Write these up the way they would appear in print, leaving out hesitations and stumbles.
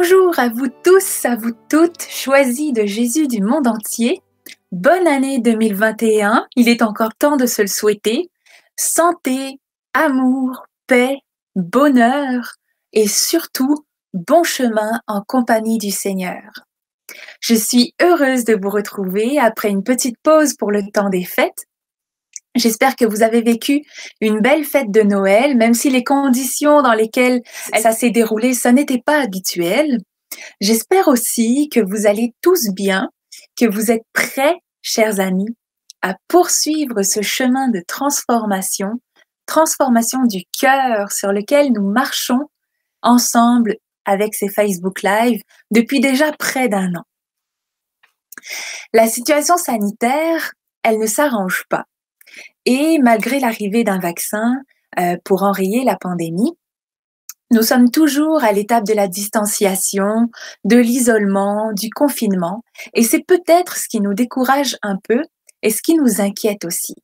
Bonjour à vous tous, à vous toutes, choisis de Jésus du monde entier. Bonne année 2021, il est encore temps de se le souhaiter. Santé, amour, paix, bonheur et surtout bon chemin en compagnie du Seigneur. Je suis heureuse de vous retrouver après une petite pause pour le temps des fêtes. J'espère que vous avez vécu une belle fête de Noël, même si les conditions dans lesquelles ça s'est déroulé, ça n'était pas habituel. J'espère aussi que vous allez tous bien, que vous êtes prêts, chers amis, à poursuivre ce chemin de transformation, transformation du cœur sur lequel nous marchons ensemble avec ces Facebook Live depuis déjà près d'1 an. La situation sanitaire, elle ne s'arrange pas. Et malgré l'arrivée d'un vaccin pour enrayer la pandémie, nous sommes toujours à l'étape de la distanciation, de l'isolement, du confinement, et c'est peut-être ce qui nous décourage un peu et ce qui nous inquiète aussi.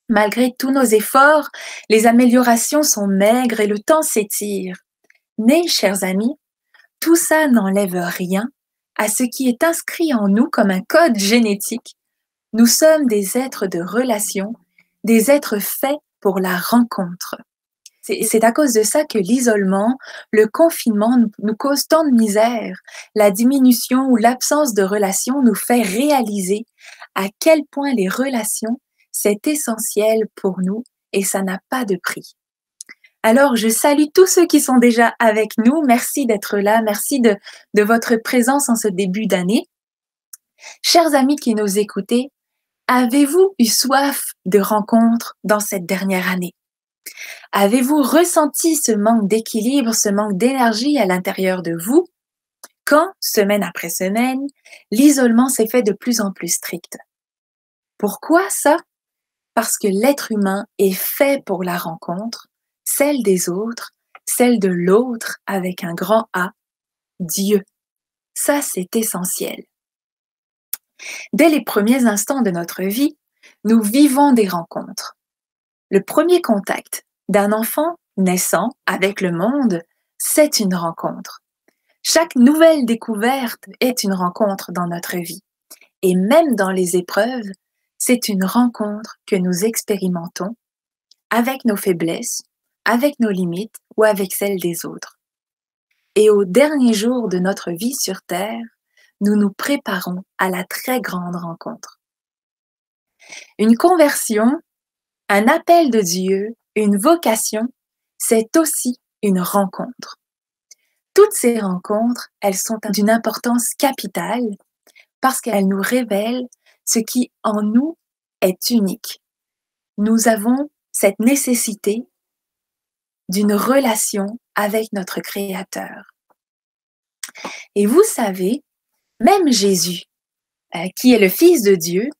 Malgré tous nos efforts, les améliorations sont maigres et le temps s'étire. Mais, chers amis, tout ça n'enlève rien à ce qui est inscrit en nous comme un code génétique. Nous sommes des êtres de relation, des êtres faits pour la rencontre. C'est à cause de ça que l'isolement, le confinement nous cause tant de misère. La diminution ou l'absence de relations nous fait réaliser à quel point les relations, c'est essentiel pour nous et ça n'a pas de prix. Alors, je salue tous ceux qui sont déjà avec nous. Merci d'être là. Merci de votre présence en ce début d'année. Chers amis qui nous écoutez, avez-vous eu soif de rencontres dans cette dernière année? Avez-vous ressenti ce manque d'équilibre, ce manque d'énergie à l'intérieur de vous quand, semaine après semaine, l'isolement s'est fait de plus en plus strict? Pourquoi ça? Parce que l'être humain est fait pour la rencontre, celle des autres, celle de l'autre avec un grand A, Dieu. Ça, c'est essentiel. Dès les premiers instants de notre vie, nous vivons des rencontres. Le premier contact d'un enfant naissant avec le monde, c'est une rencontre. Chaque nouvelle découverte est une rencontre dans notre vie. Et même dans les épreuves, c'est une rencontre que nous expérimentons avec nos faiblesses, avec nos limites ou avec celles des autres. Et au dernier jour de notre vie sur Terre, nous nous préparons à la très grande rencontre. Une conversion, un appel de Dieu, une vocation, c'est aussi une rencontre. Toutes ces rencontres, elles sont d'une importance capitale parce qu'elles nous révèlent ce qui en nous est unique. Nous avons cette nécessité d'une relation avec notre Créateur. Et vous savez, même Jésus, qui est le Fils de Dieu,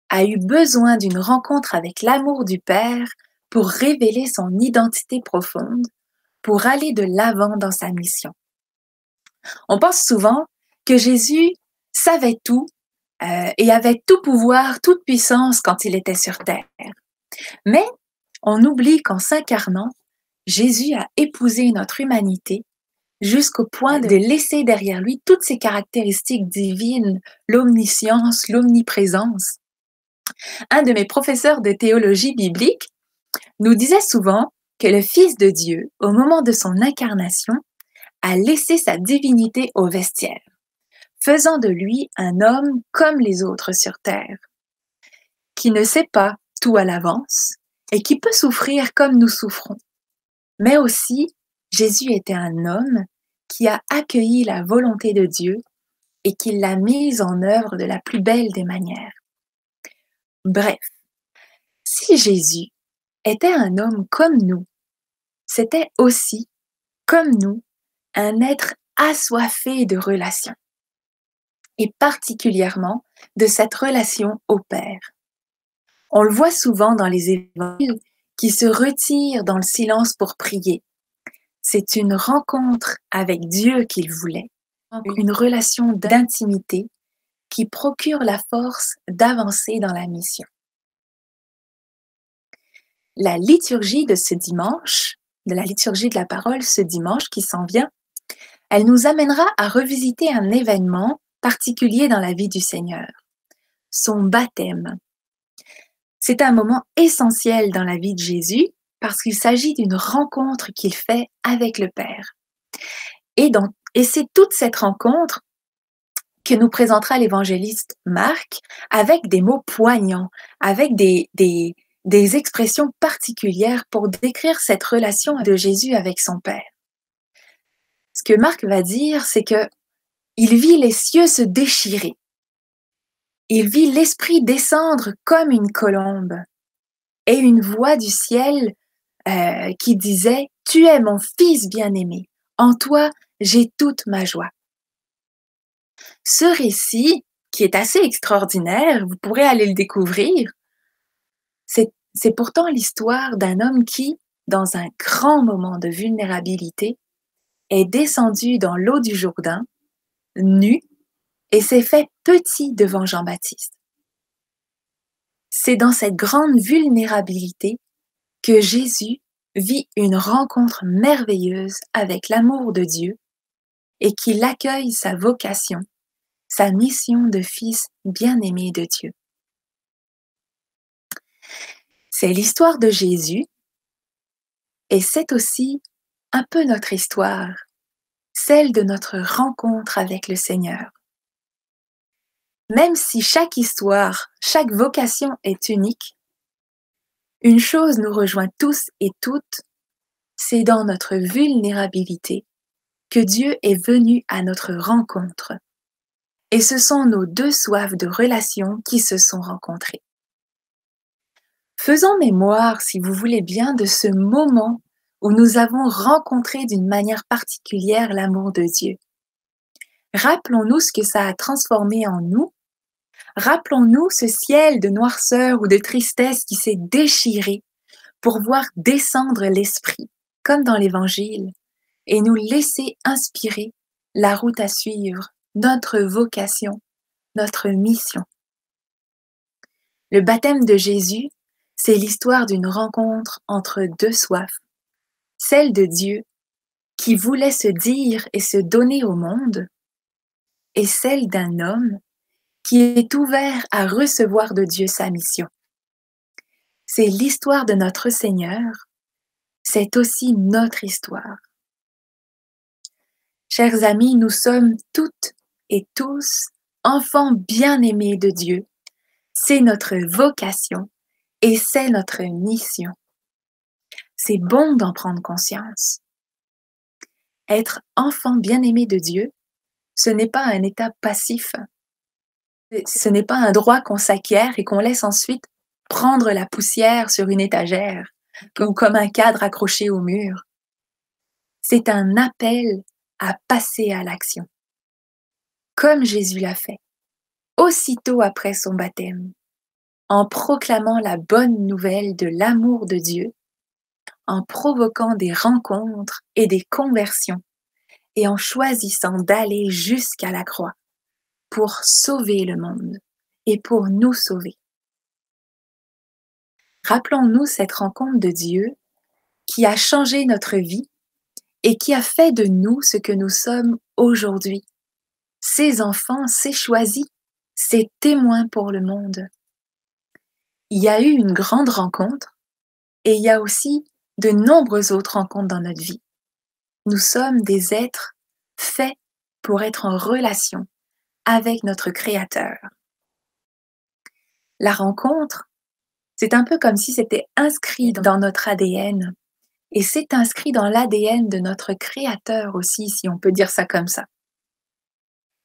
a eu besoin d'une rencontre avec l'amour du Père pour révéler son identité profonde, pour aller de l'avant dans sa mission. On pense souvent que Jésus savait tout et avait tout pouvoir, toute puissance quand il était sur terre. Mais on oublie qu'en s'incarnant, Jésus a épousé notre humanité jusqu'au point de laisser derrière lui toutes ses caractéristiques divines, l'omniscience, l'omniprésence. Un de mes professeurs de théologie biblique nous disait souvent que le Fils de Dieu, au moment de son incarnation, a laissé sa divinité au vestiaire, faisant de lui un homme comme les autres sur terre, qui ne sait pas tout à l'avance et qui peut souffrir comme nous souffrons. Mais aussi, Jésus était un homme qui a accueilli la volonté de Dieu et qui l'a mise en œuvre de la plus belle des manières. Bref, si Jésus était un homme comme nous, c'était aussi, comme nous, un être assoiffé de relations, et particulièrement de cette relation au Père. On le voit souvent dans les évangiles qui se retirent dans le silence pour prier. C'est une rencontre avec Dieu qu'il voulait, une relation d'intimité qui procure la force d'avancer dans la mission. La liturgie de ce dimanche, de la liturgie de la parole ce dimanche qui s'en vient, Elle nous amènera à revisiter un événement particulier dans la vie du Seigneur, son baptême. C'est un moment essentiel dans la vie de Jésus parce qu'il s'agit d'une rencontre qu'il fait avec le Père. Et c'est toute cette rencontre que nous présentera l'évangéliste Marc avec des mots poignants, avec des expressions particulières pour décrire cette relation de Jésus avec son Père. Ce que Marc va dire, c'est que il vit les cieux se déchirer. Il vit l'Esprit descendre comme une colombe et une voix du ciel qui disait « Tu es mon fils bien-aimé, en toi j'ai toute ma joie ». Ce récit, qui est assez extraordinaire, vous pourrez aller le découvrir, c'est pourtant l'histoire d'un homme qui, dans un grand moment de vulnérabilité, est descendu dans l'eau du Jourdain, nu, et s'est fait petit devant Jean-Baptiste. C'est dans cette grande vulnérabilité que Jésus vit une rencontre merveilleuse avec l'amour de Dieu et qu'il accueille sa vocation, sa mission de fils bien-aimé de Dieu. C'est l'histoire de Jésus et c'est aussi un peu notre histoire, celle de notre rencontre avec le Seigneur. Même si chaque histoire, chaque vocation est unique, une chose nous rejoint tous et toutes, c'est dans notre vulnérabilité que Dieu est venu à notre rencontre. Et ce sont nos deux soifs de relation qui se sont rencontrées. Faisons mémoire, si vous voulez bien, de ce moment où nous avons rencontré d'une manière particulière l'amour de Dieu. Rappelons-nous ce que ça a transformé en nous. Rappelons-nous ce ciel de noirceur ou de tristesse qui s'est déchiré pour voir descendre l'Esprit, comme dans l'Évangile, et nous laisser inspirer la route à suivre, notre vocation, notre mission. Le baptême de Jésus, c'est l'histoire d'une rencontre entre deux soifs, celle de Dieu qui voulait se dire et se donner au monde, et celle d'un homme qui est ouvert à recevoir de Dieu sa mission. C'est l'histoire de notre Seigneur, c'est aussi notre histoire. Chers amis, nous sommes toutes et tous enfants bien-aimés de Dieu. C'est notre vocation et c'est notre mission. C'est bon d'en prendre conscience. Être enfant bien-aimé de Dieu, ce n'est pas un état passif. Ce n'est pas un droit qu'on s'acquiert et qu'on laisse ensuite prendre la poussière sur une étagère, comme un cadre accroché au mur. C'est un appel à passer à l'action, comme Jésus l'a fait, aussitôt après son baptême, en proclamant la bonne nouvelle de l'amour de Dieu, en provoquant des rencontres et des conversions, et en choisissant d'aller jusqu'à la croix pour sauver le monde et pour nous sauver. Rappelons-nous cette rencontre de Dieu qui a changé notre vie et qui a fait de nous ce que nous sommes aujourd'hui. Ses enfants, ses choisis, ses témoins pour le monde. Il y a eu une grande rencontre et il y a aussi de nombreuses autres rencontres dans notre vie. Nous sommes des êtres faits pour être en relation avec notre Créateur. La rencontre, c'est un peu comme si c'était inscrit dans notre ADN et c'est inscrit dans l'ADN de notre Créateur aussi, si on peut dire ça comme ça.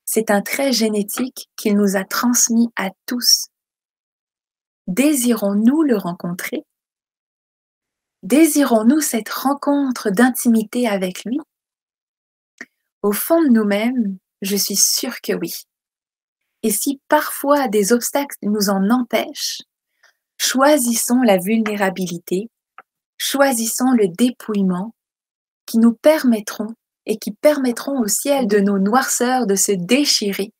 C'est un trait génétique qu'il nous a transmis à tous. Désirons-nous le rencontrer? Désirons-nous cette rencontre d'intimité avec lui? Au fond de nous-mêmes, je suis sûre que oui. Et si parfois des obstacles nous en empêchent, choisissons la vulnérabilité, choisissons le dépouillement qui nous permettront et qui permettront au ciel de nos noirceurs de se déchirer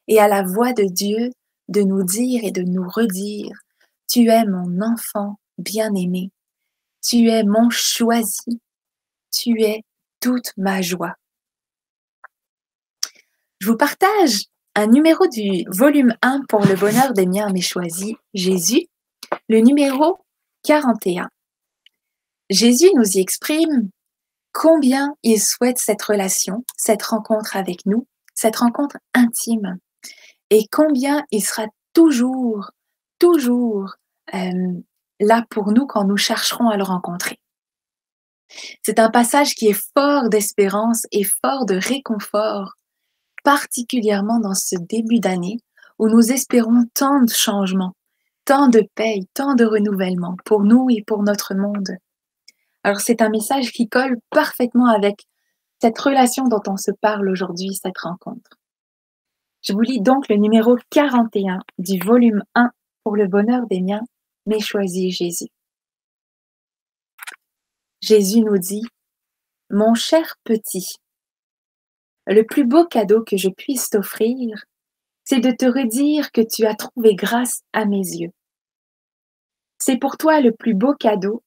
et à la voix de Dieu de nous dire et de nous redire « Tu es mon enfant bien-aimé, tu es mon choisi, tu es toute ma joie. » Je vous partage un numéro du volume 1 pour le bonheur des miens mais choisi, Jésus, le numéro 41. Jésus nous y exprime combien il souhaite cette relation, cette rencontre avec nous, cette rencontre intime, et combien il sera toujours là pour nous quand nous chercherons à le rencontrer. C'est un passage qui est fort d'espérance et fort de réconfort, particulièrement dans ce début d'année où nous espérons tant de changements, tant de paix, tant de renouvellement pour nous et pour notre monde. Alors c'est un message qui colle parfaitement avec cette relation dont on se parle aujourd'hui, cette rencontre. Je vous lis donc le numéro 41 du volume 1 pour le bonheur des miens, mais choisis Jésus. Jésus nous dit, « Mon cher petit, le plus beau cadeau que je puisse t'offrir, c'est de te redire que tu as trouvé grâce à mes yeux. C'est pour toi le plus beau cadeau,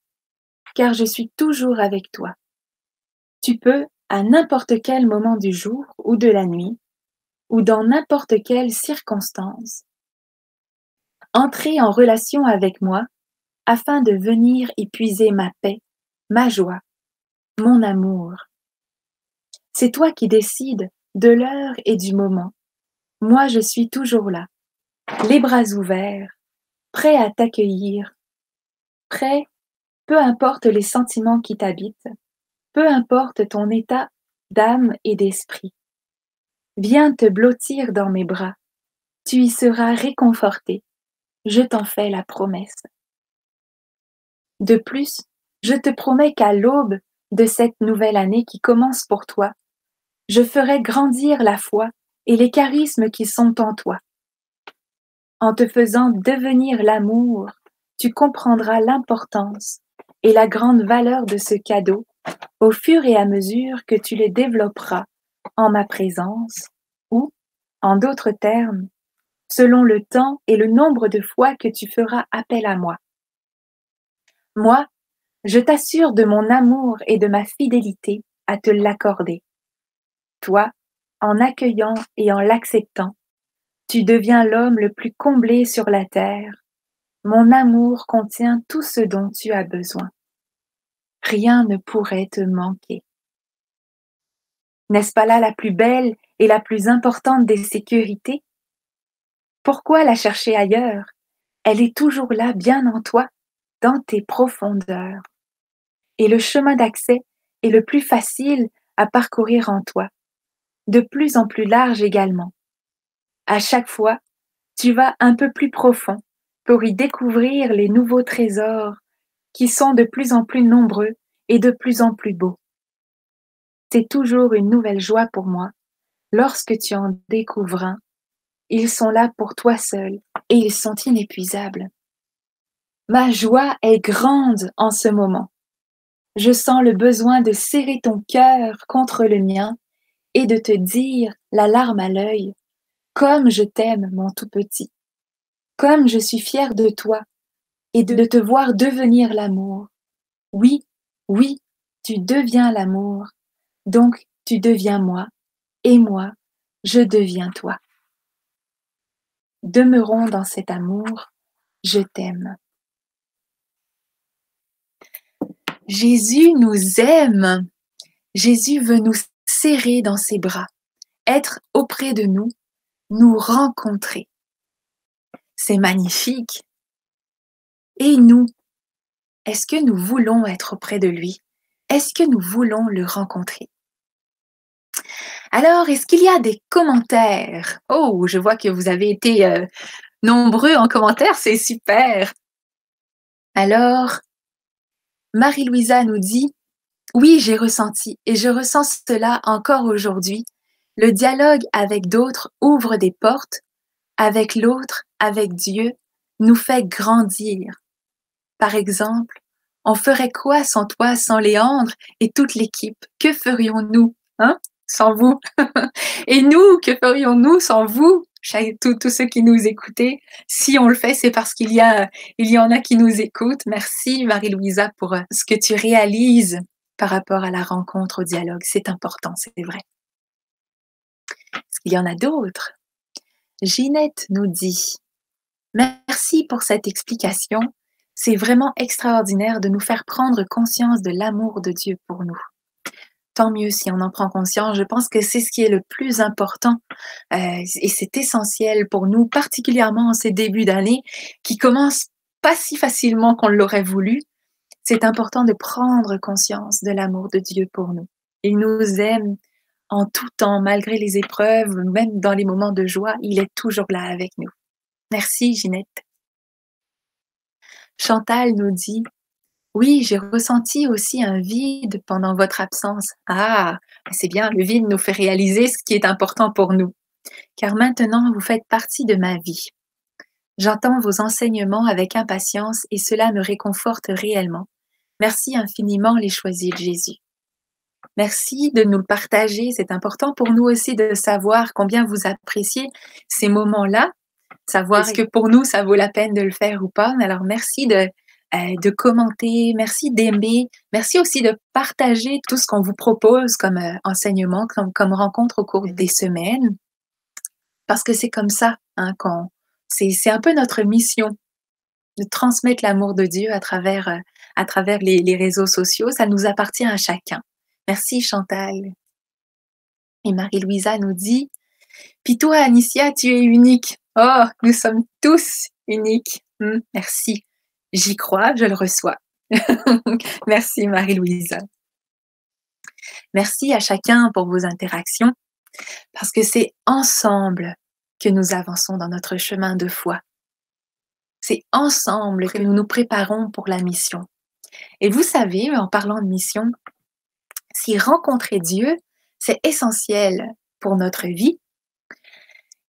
car je suis toujours avec toi. Tu peux, à n'importe quel moment du jour ou de la nuit, ou dans n'importe quelle circonstance, entrer en relation avec moi afin de venir y puiser ma paix, ma joie, mon amour. C'est toi qui décides de l'heure et du moment. Moi, je suis toujours là, les bras ouverts, prêt à t'accueillir, prêt, peu importe les sentiments qui t'habitent, peu importe ton état d'âme et d'esprit. Viens te blottir dans mes bras, tu y seras réconforté, je t'en fais la promesse. De plus, je te promets qu'à l'aube de cette nouvelle année qui commence pour toi, je ferai grandir la foi et les charismes qui sont en toi. En te faisant devenir l'amour, tu comprendras l'importance et la grande valeur de ce cadeau au fur et à mesure que tu le développeras en ma présence ou, en d'autres termes, selon le temps et le nombre de fois que tu feras appel à moi. Moi, je t'assure de mon amour et de ma fidélité à te l'accorder. Toi, en accueillant et en l'acceptant, tu deviens l'homme le plus comblé sur la terre. Mon amour contient tout ce dont tu as besoin. Rien ne pourrait te manquer. N'est-ce pas là la plus belle et la plus importante des sécurités? Pourquoi la chercher ailleurs? Elle est toujours là, bien en toi, dans tes profondeurs. Et le chemin d'accès est le plus facile à parcourir en toi, de plus en plus large également. À chaque fois, tu vas un peu plus profond pour y découvrir les nouveaux trésors qui sont de plus en plus nombreux et de plus en plus beaux. C'est toujours une nouvelle joie pour moi. Lorsque tu en découvres un, ils sont là pour toi seul et ils sont inépuisables. Ma joie est grande en ce moment. Je sens le besoin de serrer ton cœur contre le mien et de te dire, la larme à l'œil, comme je t'aime, mon tout petit, comme je suis fière de toi et de te voir devenir l'amour. Oui, oui, tu deviens l'amour, donc tu deviens moi, et moi, je deviens toi. Demeurons dans cet amour, je t'aime. Jésus nous aime. Jésus veut nous serrer dans ses bras, être auprès de nous, nous rencontrer. C'est magnifique. Et nous, est-ce que nous voulons être auprès de lui? Est-ce que nous voulons le rencontrer? Alors, est-ce qu'il y a des commentaires? Oh, je vois que vous avez été nombreux en commentaire, c'est super. Alors, Marie-Louisa nous dit, oui, j'ai ressenti et je ressens cela encore aujourd'hui. Le dialogue avec d'autres ouvre des portes, avec l'autre, avec Dieu, nous fait grandir. Par exemple, on ferait quoi sans toi, sans Léandre et toute l'équipe? Que ferions-nous, hein, sans vous? Et nous, que ferions-nous sans vous, tous ceux qui nous écoutaient? Si on le fait, c'est parce il y en a qui nous écoutent. Merci Marie-Louisa pour ce que tu réalises par rapport à la rencontre, au dialogue. C'est important, c'est vrai. Il y en a d'autres. Ginette nous dit: merci pour cette explication. C'est vraiment extraordinaire de nous faire prendre conscience de l'amour de Dieu pour nous. Tant mieux si on en prend conscience. Je pense que c'est ce qui est le plus important et c'est essentiel pour nous, particulièrement en ces débuts d'année qui commencent pas si facilement qu'on l'aurait voulu. C'est important de prendre conscience de l'amour de Dieu pour nous. Il nous aime en tout temps, malgré les épreuves, même dans les moments de joie, il est toujours là avec nous. Merci Ginette. Chantal nous dit: oui, j'ai ressenti aussi un vide pendant votre absence. Ah, c'est bien, le vide nous fait réaliser ce qui est important pour nous. Car maintenant, vous faites partie de ma vie. J'entends vos enseignements avec impatience et cela me réconforte réellement. Merci infiniment, les choisis de Jésus. Merci de nous le partager. C'est important pour nous aussi de savoir combien vous appréciez ces moments-là, savoir est-ce que pour nous, ça vaut la peine de le faire ou pas. Alors, merci de commenter, merci d'aimer, merci aussi de partager tout ce qu'on vous propose comme enseignement, comme rencontre au cours des semaines, parce que c'est comme ça c'est un peu notre mission de transmettre l'amour de Dieu à travers les réseaux sociaux. Ça nous appartient à chacun. Merci Chantal. Et Marie-Louisa nous dit: puis toi, Anicia, tu es unique. Oh, nous sommes tous uniques. Merci. J'y crois, je le reçois. Merci Marie-Louise. Merci à chacun pour vos interactions, parce que c'est ensemble que nous avançons dans notre chemin de foi. C'est ensemble que nous nous préparons pour la mission. Et vous savez, en parlant de mission, si rencontrer Dieu, c'est essentiel pour notre vie,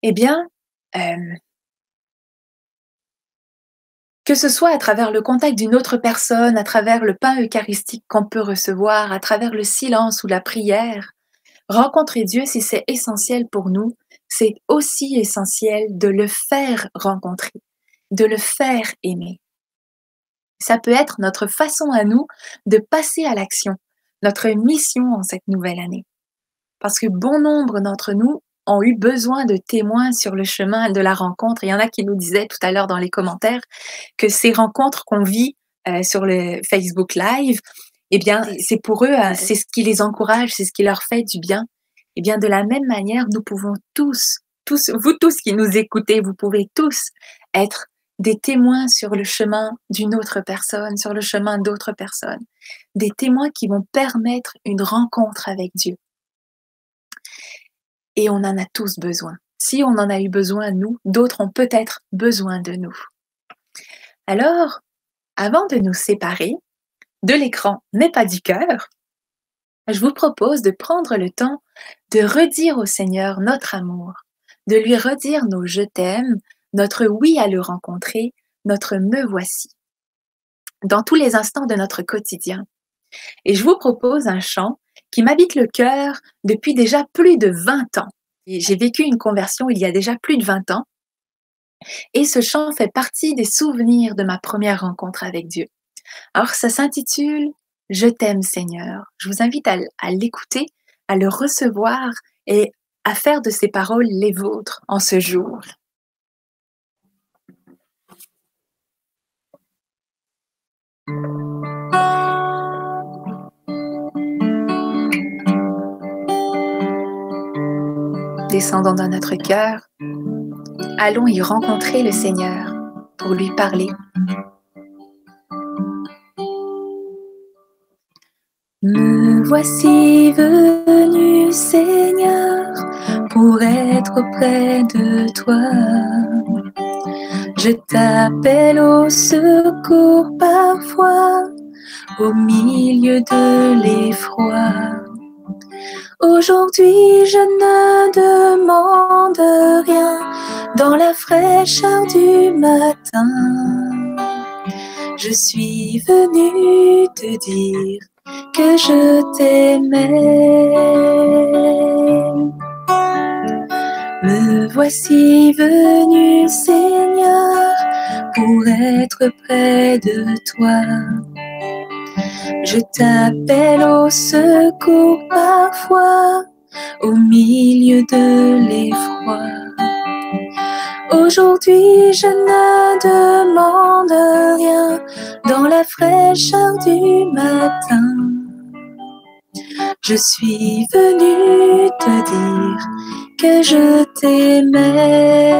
eh bien, que ce soit à travers le contact d'une autre personne, à travers le pain eucharistique qu'on peut recevoir, à travers le silence ou la prière, rencontrer Dieu, si c'est essentiel pour nous, c'est aussi essentiel de le faire rencontrer, de le faire aimer. Ça peut être notre façon à nous de passer à l'action, notre mission en cette nouvelle année. Parce que bon nombre d'entre nous ont eu besoin de témoins sur le chemin de la rencontre. Il y en a qui nous disaient tout à l'heure dans les commentaires que ces rencontres qu'on vit sur le Facebook Live, eh bien, c'est pour eux, c'est ce qui les encourage, c'est ce qui leur fait du bien. Eh bien, de la même manière, nous pouvons tous, vous tous qui nous écoutez, vous pouvez tous être des témoins sur le chemin d'une autre personne, sur le chemin d'autres personnes, des témoins qui vont permettre une rencontre avec Dieu. Et on en a tous besoin. Si on en a eu besoin, nous, d'autres ont peut-être besoin de nous. Alors, avant de nous séparer de l'écran, mais pas du cœur, je vous propose de prendre le temps de redire au Seigneur notre amour, de lui redire nos je t'aime, notre oui à le rencontrer, notre me voici, dans tous les instants de notre quotidien. Et je vous propose un chant qui m'habite le cœur depuis déjà plus de 20 ans. Et j'ai vécu une conversion il y a déjà plus de 20 ans. Et ce chant fait partie des souvenirs de ma première rencontre avec Dieu. Alors ça s'intitule « Je t'aime Seigneur ». Je vous invite à l'écouter, à le recevoir et à faire de ces paroles les vôtres en ce jour. Descendons dans notre cœur, allons y rencontrer le Seigneur pour lui parler. Me voici venu, Seigneur, pour être auprès de toi. Je t'appelle au secours parfois, au milieu de l'effroi. Aujourd'hui, je ne demande rien dans la fraîcheur du matin. Je suis venue te dire que je t'aimais. Me voici venu, Seigneur, pour être près de toi. Je t'appelle au secours parfois, au milieu de l'effroi. Aujourd'hui, je ne demande rien dans la fraîcheur du matin. Je suis venue te dire que je t'aimais.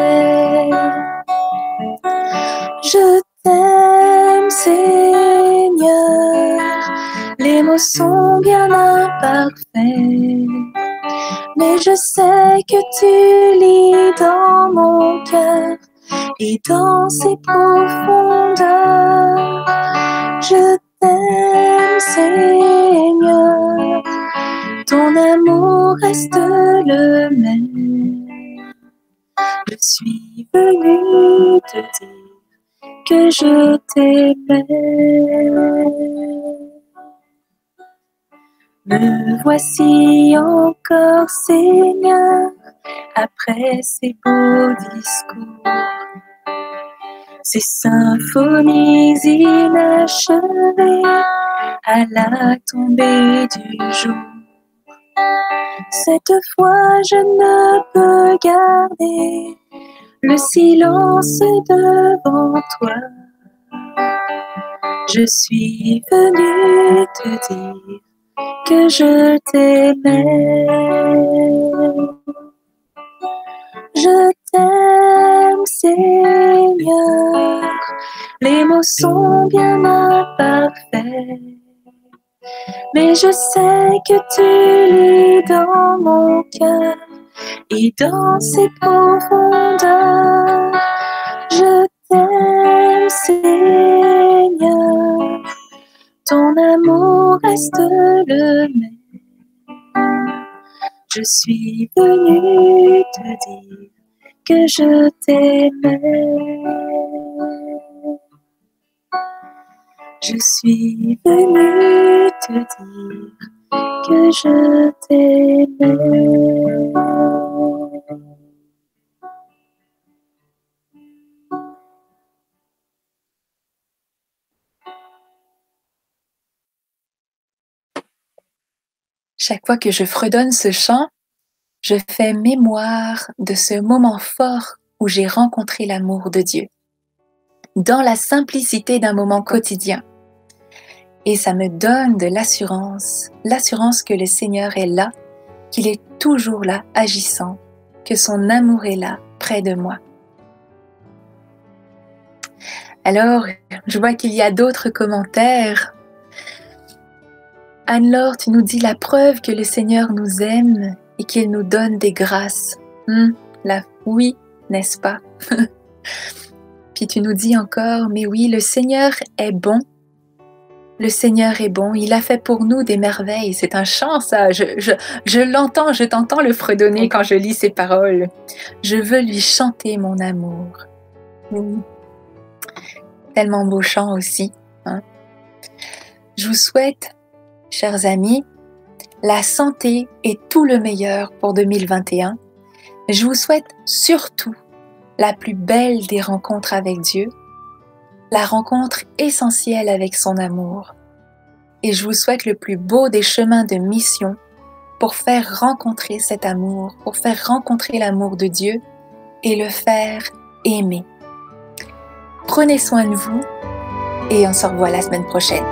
Je t'aime, Seigneur. Les mots sont bien imparfaits, mais je sais que tu lis dans mon cœur et dans ses profondeurs. Je t'aime, Seigneur, ton amour reste le même. Je suis venue te dire que je t'aimais. Me voici encore, Seigneur, après ces beaux discours, ces symphonies inachevées à la tombée du jour. Cette fois, je ne peux garder le silence devant toi. Je suis venue te dire que je t'aimais. Je t'aime, Seigneur, les mots sont bien imparfaits, mais je sais que tu lis dans mon cœur et dans ses profondeurs. Je t'aime, Seigneur, ton amour reste le même. Je suis venue te dire que je t'aimais. Je suis venue te dire que je t'aimais. Chaque fois que je fredonne ce chant, je fais mémoire de ce moment fort où j'ai rencontré l'amour de Dieu, dans la simplicité d'un moment quotidien. Et ça me donne de l'assurance que le Seigneur est là, qu'il est toujours là, agissant, que son amour est là, près de moi. Alors, je vois qu'il y a d'autres commentaires. Anne-Laure, tu nous dis la preuve que le Seigneur nous aime et qu'il nous donne des grâces. Oui, n'est-ce pas? Puis tu nous dis encore, mais oui, le Seigneur est bon. Le Seigneur est bon, il a fait pour nous des merveilles. C'est un chant, ça. Je l'entends, je t'entends le fredonner quand je lis ces paroles. Je veux lui chanter mon amour. Tellement beau chant aussi. Hein? Je vous souhaite, chers amis, la santé et tout le meilleur pour 2021. Je vous souhaite surtout la plus belle des rencontres avec Dieu, la rencontre essentielle avec son amour. Et je vous souhaite le plus beau des chemins de mission pour faire rencontrer cet amour, pour faire rencontrer l'amour de Dieu et le faire aimer. Prenez soin de vous et on se revoit la semaine prochaine.